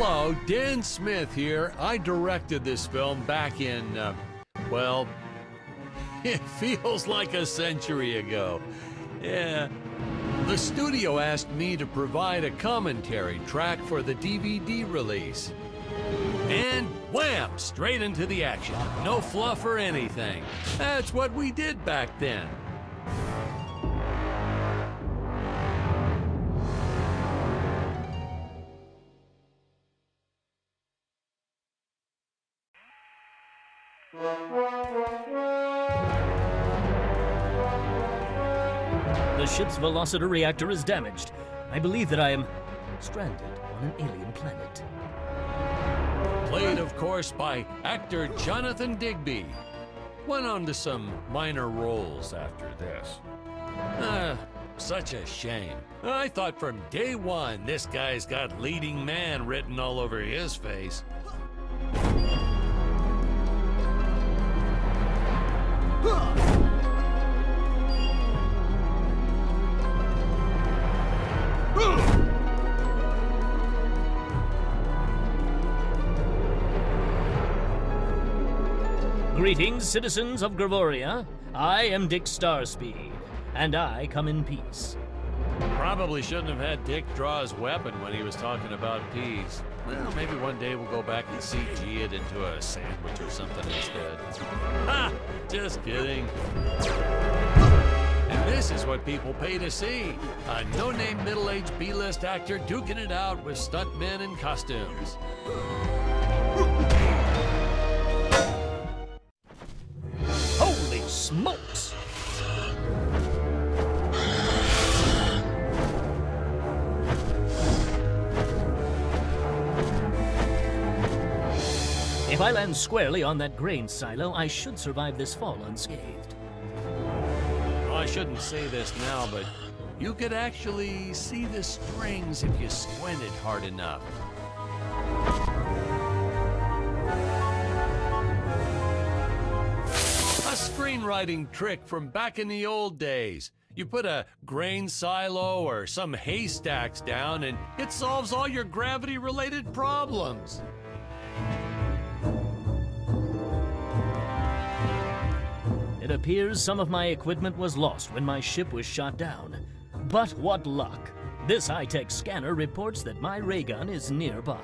Hello, Dan Smith here. I directed this film back in, well, it feels like a century ago. Yeah. The studio asked me to provide a commentary track for the DVD release. And wham! Straight into the action. No fluff or anything. That's what we did back then. The ship's velocity reactor is damaged. I believe that I am stranded on an alien planet. Played, of course, by actor Jonathan Digby. Went on to some minor roles after this. Such a shame. I thought from day one this guy's got leading man written all over his face. Greetings, citizens of Gravoria. I am Dick Starspeed, and I come in peace. Probably shouldn't have had Dick draw his weapon when he was talking about peas. Well, maybe one day we'll go back and CG it into a sandwich or something instead. Ha! Just kidding. And this is what people pay to see. A no-name middle-aged B-list actor duking it out with stuntmen in costumes. Holy smokes! If I land squarely on that grain silo, I should survive this fall unscathed. Well, I shouldn't say this now, but you could actually see the strings if you squinted hard enough. A screenwriting trick from back in the old days. You put a grain silo or some haystacks down and it solves all your gravity-related problems. It appears some of my equipment was lost when my ship was shot down. But what luck! This high-tech scanner reports that my ray gun is nearby.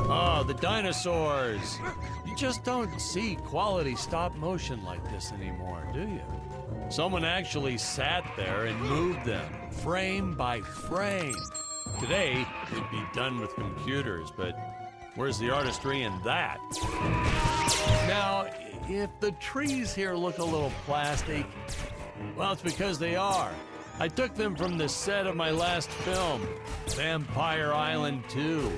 Oh, the dinosaurs! You just don't see quality stop motion like this anymore, do you? Someone actually sat there and moved them, frame by frame. Today, it'd be done with computers, but where's the artistry in that? Now, if the trees here look a little plastic, well, it's because they are. I took them from the set of my last film, Vampire Island 2.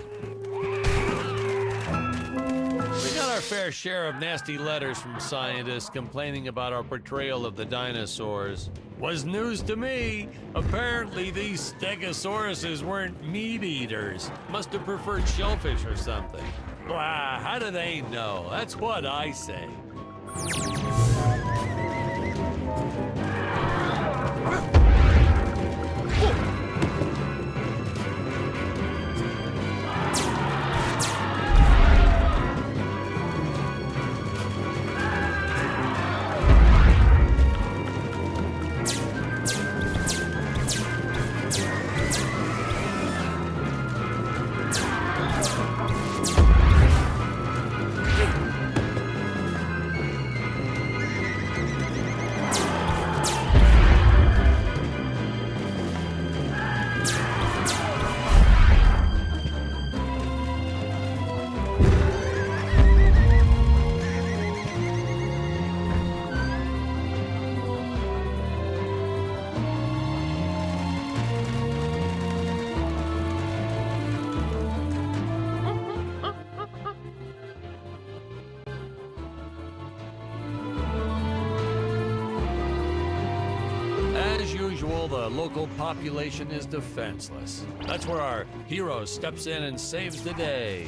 We got our fair share of nasty letters from scientists complaining about our portrayal of the dinosaurs. Was news to me. Apparently these stegosauruses weren't meat eaters. Must have preferred shellfish or something. Blah, how do they know? That's what I say. The local population is defenseless. That's where our hero steps in and saves the day.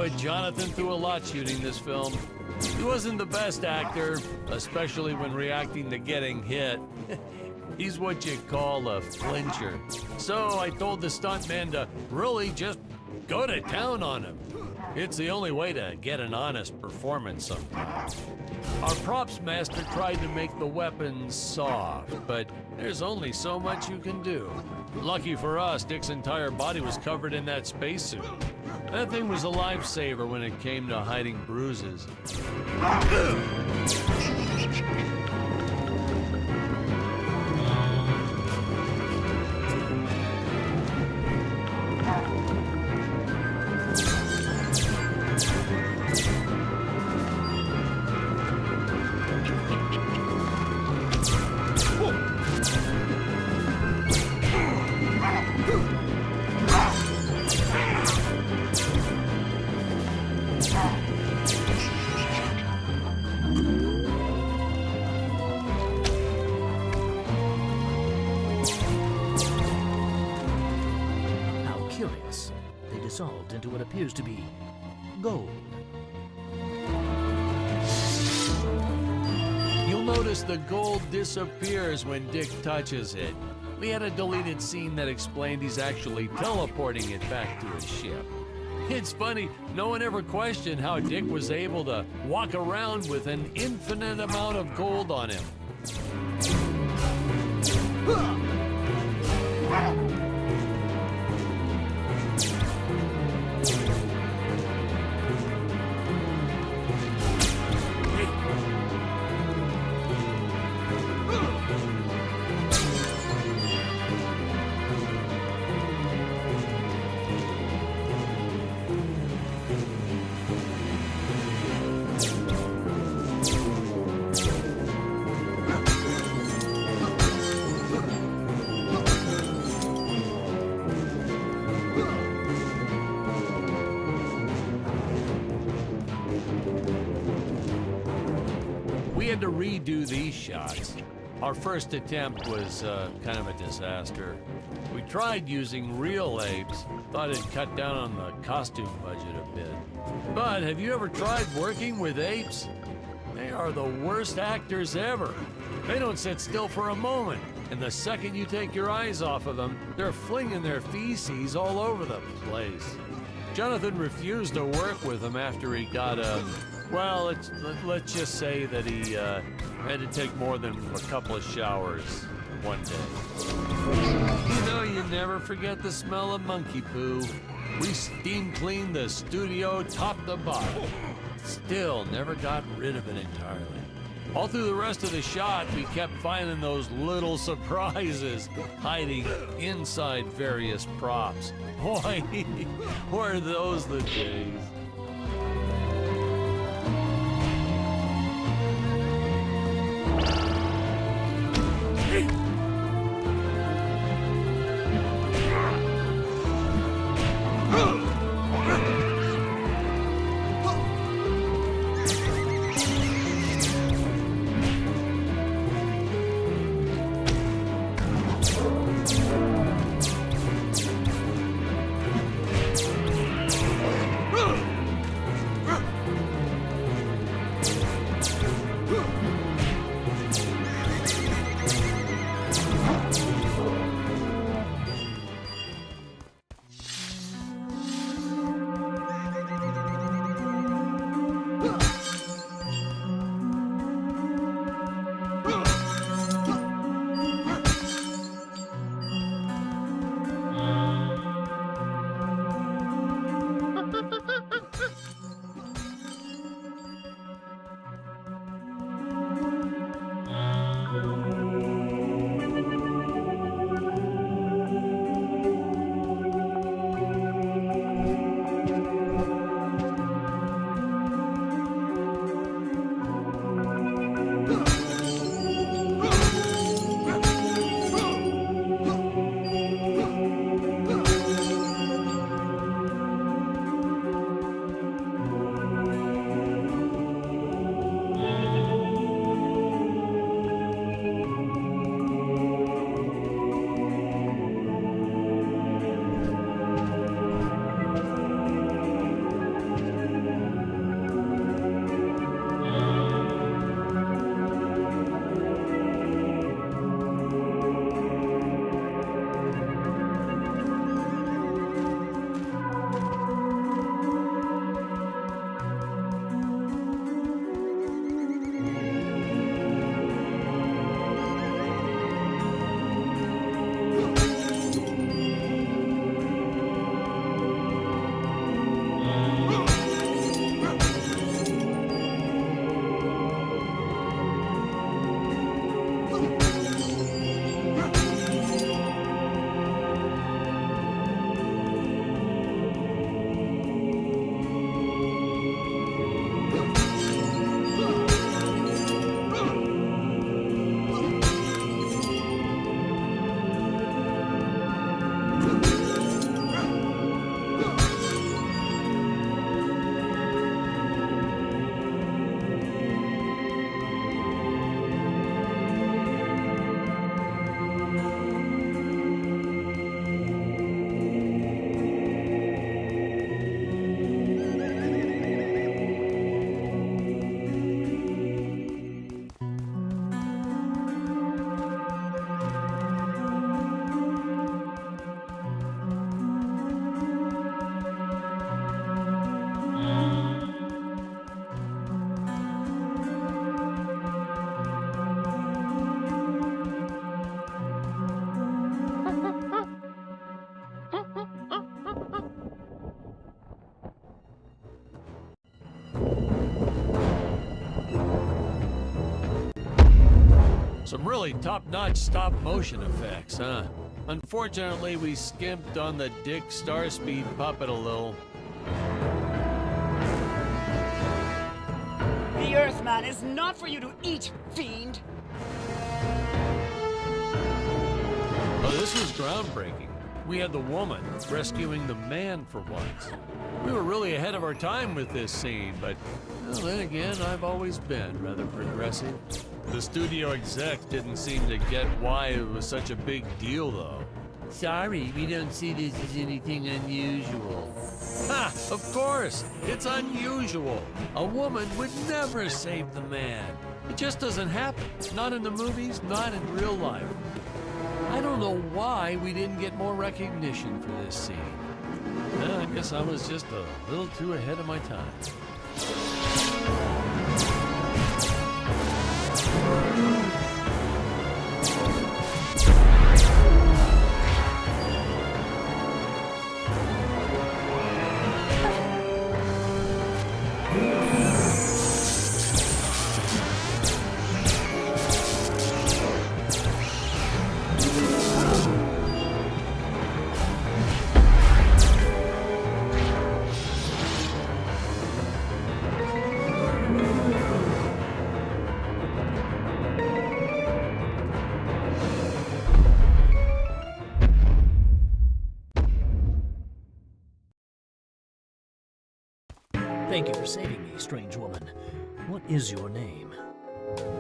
put Jonathan through a lot shooting this film. He wasn't the best actor, especially when reacting to getting hit. He's what you call a flincher. So I told the stuntman to really just go to town on him. It's the only way to get an honest performance sometimes. Our props master tried to make the weapons soft, but there's only so much you can do. Lucky for us, Dick's entire body was covered in that spacesuit. That thing was a lifesaver when it came to hiding bruises. They dissolved into what appears to be gold. You'll notice the gold disappears when Dick touches it. We had a deleted scene that explained he's actually teleporting it back to his ship. It's funny, no one ever questioned how Dick was able to walk around with an infinite amount of gold on him. We had to redo these shots. Our first attempt was kind of a disaster. We tried using real apes, thought it'd cut down on the costume budget a bit. But have you ever tried working with apes? They are the worst actors ever. They don't sit still for a moment, and the second you take your eyes off of them, they're flinging their feces all over the place. Jonathan refused to work with them after he got well, let's just say that he had to take more than a couple of showers one day. You know, you never forget the smell of monkey poo. We steam cleaned the studio top to bottom. Still never got rid of it entirely. All through the rest of the shot, we kept finding those little surprises hiding inside various props. Boy, were those the days. Some really top-notch stop-motion effects, huh? Unfortunately, we skimped on the Dick Starspeed puppet a little. The Earthman is not for you to eat, fiend! Oh, this was groundbreaking. We had the woman rescuing the man for once. We were really ahead of our time with this scene, but well, then again, I've always been rather progressive. The studio execs didn't seem to get why it was such a big deal, though. Sorry, we don't see this as anything unusual. Ha! Of course! It's unusual! A woman would never save the man. It just doesn't happen. Not in the movies, not in real life. I don't know why we didn't get more recognition for this scene. Well, I guess I was just a little too ahead of my time. Thank you for saving me, strange woman. What is your name?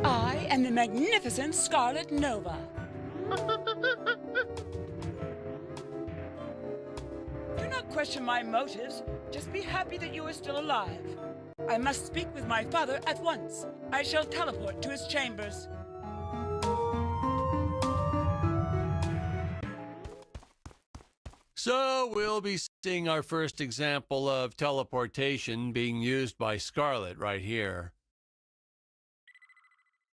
I am the magnificent Scarlet Nova. Do not question my motives. Just be happy that you are still alive. I must speak with my father at once. I shall teleport to his chambers. So we'll be seeing our first example of teleportation being used by Scarlet right here.